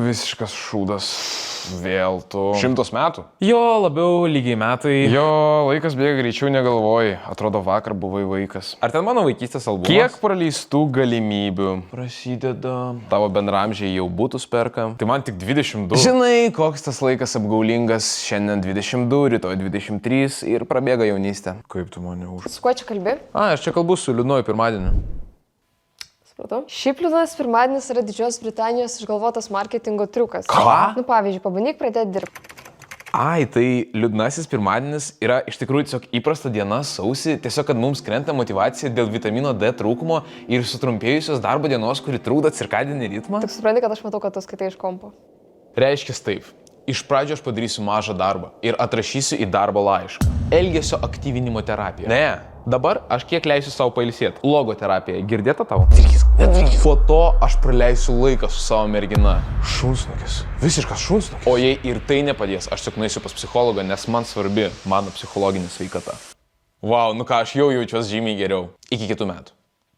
Visiškas šūdas. Vėl tu. 100 metų? Jo, labiau lygiai metai. Jo, laikas bėga greičiau negalvoji. Atrodo, vakar buvai vaikas. Ar ten mano vaikystės albumas? Kiek praleistų galimybių? Prasideda. Tavo bendramžiai jau būtus perka. Tai man tik 22. Žinai, koks tas laikas apgaulingas. Šiandien 22, rytoj 23 ir prabėga jaunystė. Kaip tu mane už... Su kuo čia kalbi? Aš čia kalbu su liūdnuoju pirmadieniu. Supratau. Šiaip liūdnas pirmadienis yra Didžiosios Britanijos išgalvotas marketingo triukas. Ką? Nu, pavyzdžiui, pabandyk pradėti dirbti. Ai, tai liūdnasis pirmadienis yra iš tikrųjų tiesiog įprasta diena sausį, tiesiog kad mums krenta motyvacija dėl vitamino D trūkumo ir sutrumpėjusios darbo dienos, kuri trukdo cirkadinį ritmą. Tik supranti, kad aš matau, kad tu skaitai iš kompo. Reiškia taip. Iš pradžio aš padarysiu mažą darbą ir atrašysiu į darbo laišką. Elgesio aktyvinimo terapija. Ne, dabar aš kiek leisiu savo pailsėti. Logoterapija. Girdėta tau? Nedrįsk. Po to aš praleisiu laiką su savo mergina. Šunsnukis. Visiškas šunsnukis. O jei ir tai nepadės, aš tik nueisiu pas psichologą, nes man svarbi mano psichologinė sveikata. Vau, nu ką, aš jau jaučiuosi žymiai geriau. Iki kitų metų.